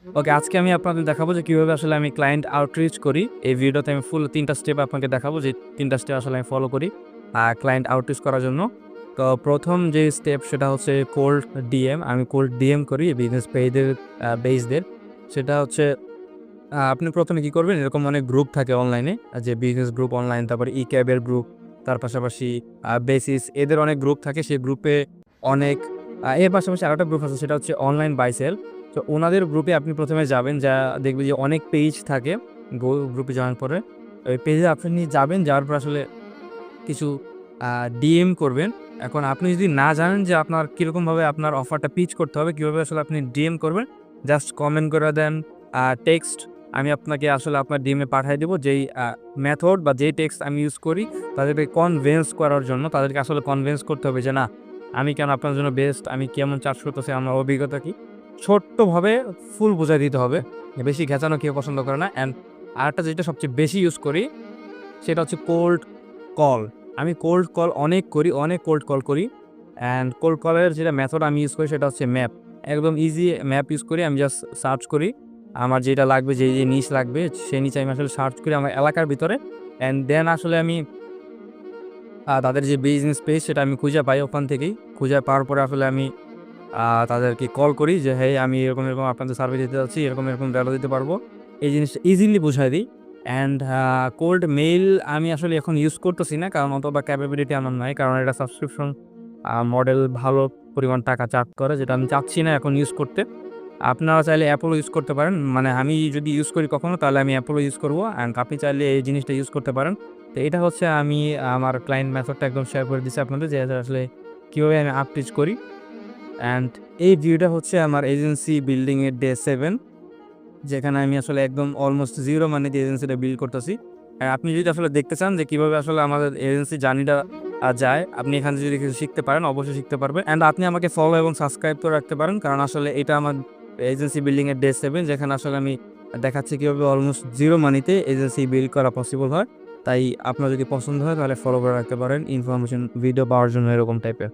ওকে, আজকে আমি আপনাদের দেখাবো যে কিভাবে আসলে আমি ক্লায়েন্ট আউটরিচ করি। এই ভিডিওতে আমি ফুল ৩ টা স্টেপ আপনাকে দেখাবো, যে ৩ টা স্টেপ আসলে আমি ফলো করি ক্লায়েন্ট আউটরিচ করার জন্য। তো ১ম যে স্টেপ সেটা হচ্ছে কোল্ড ডিএম। আমি কোল্ড ডিএম করি বিজনেস বেসদের। সেটা হচ্ছে আপনি ১ম এ কি করবেন, এরকম অনেক গ্রুপ থাকে অনলাইনে, যে বিজনেস গ্রুপ অনলাইন, তারপরে ক্যাবের গ্রুপ, তার পাশাপাশি বেসিস, এদের অনেক গ্রুপ থাকে। সেই গ্রুপে অনেক এর পাশাপাশি আরেকটা গ্রুপ আছে, সেটা হচ্ছে অনলাইন বাই সেল। তো ওনাদের গ্রুপে আপনি ১ম এ যাবেন, যা দেখবেন যে অনেক পেজ থাকে গ্রুপে যাওয়ার পরে। ওই পেজে আপনি যাবেন, যাওয়ার পর আসলে কিছু ডিএম করবেন। এখন আপনি যদি না জানেন যে আপনার কিরকমভাবে আপনার অফারটা পিচ করতে হবে, কিভাবে আসলে আপনি ডিএম করবেন, জাস্ট কমেন্ট করে দেন, টেক্সট। আমি আপনাকে আসলে আপনার ডিএমে পাঠায় দিব যেই মেথড বা যেই টেক্সট আমি ইউজ করি, তাদেরকে কনভিন্স করার জন্য। তাদেরকে আসলে কনভিন্স করতে হবে যে না, আমি কেন আপনার জন্য বেস্ট, আমি কেমন চার্জ করতেছি, আমার অভিজ্ঞতা কি। ছোট্টভাবে ফুল বুঝাই দিতে হবে। বেশি ঘেঁচানো কেউ পছন্দ করে না। অ্যান্ড আরেকটা যেটা সবচেয়ে বেশি ইউজ করি, সেটা হচ্ছে কোল্ড কল। আমি কোল্ড কল অনেক করি, অনেক কোল্ড কল করি। অ্যান্ড কোল্ড কলের যেটা মেথড আমি ইউজ করি সেটা হচ্ছে ম্যাপ। একদম ইজি ম্যাপ ইউজ করি। আমি জাস্ট সার্চ করি আমার যেটা লাগবে, যে নিচ লাগবে, সেই নিচে আমি আসলে সার্চ করি আমার এলাকার ভিতরে। অ্যান্ড দেন আসলে আমি তাদের যে বিজনেস পেজ সেটা আমি খুঁজে পাই ওখান থেকেই। খুঁজে পাওয়ার পরে আসলে আমি তাদেরকে কল করি যে, "হেই, আমি এরকম আপনাদের সার্ভিস দিতে যাচ্ছি, এরকম ভ্যালু দিতে পারবো।" এই জিনিসটা ইজিলি বুঝায় দিই। অ্যান্ড কোল্ড মেইল আমি আসলে এখন ইউজ করতেছি না, কারণ অতটা ক্যাপাবিলিটি আমার নাই। কারণ এটা সাবস্ক্রিপশন মডেল ভালো পরিমাণ টাকা চার্জ করে, যেটা আমি চাচ্ছি না এখন ইউজ করতে। আপনারা চাইলে অ্যাপোলো ইউজ করতে পারেন। মানে আমি যদি ইউজ করি কখনো, তাহলে আমি অ্যাপোলো ইউজ করব। অ্যান্ড আপনি চাইলে এই জিনিসটা ইউজ করতে পারেন। তো এটা হচ্ছে আমি আমার ক্লায়েন্ট মেথডটা একদম শেয়ার করে দিচ্ছি আপনাদের, যে আসলে কীভাবে আমি আউটরিচ করি। অ্যান্ড এই ভিউটা হচ্ছে আমার এজেন্সি বিল্ডিং এর ডে 7, যেখানে আমি আসলে একদম অলমোস্ট জিরো মানি দিয়ে এজেন্সিটা বিল্ড করতেছি। আপনি যদি আসলে দেখতে চান যে কিভাবে আসলে আমাদের এজেন্সি জার্নিটা যায়, আপনি এখান থেকে যদি কিছু শিখতে পারেন, অবশ্যই শিখতে পারবেন। অ্যান্ড আপনি আমাকে ফলো এবং সাবস্ক্রাইব করে রাখতে পারেন, কারণ আসলে এটা আমার এজেন্সি বিল্ডিং এর ডে 7, যেখানে আসলে আমি দেখাচ্ছি কিভাবে অলমোস্ট জিরো মানিতে এজেন্সি বিল্ড করা পসিবল হয়। তাই আপনার যদি পছন্দ হয় তাহলে ফলো করে রাখতে পারেন ইনফরমেশন ভিডিও পাওয়ার জন্য, এরকম টাইপের।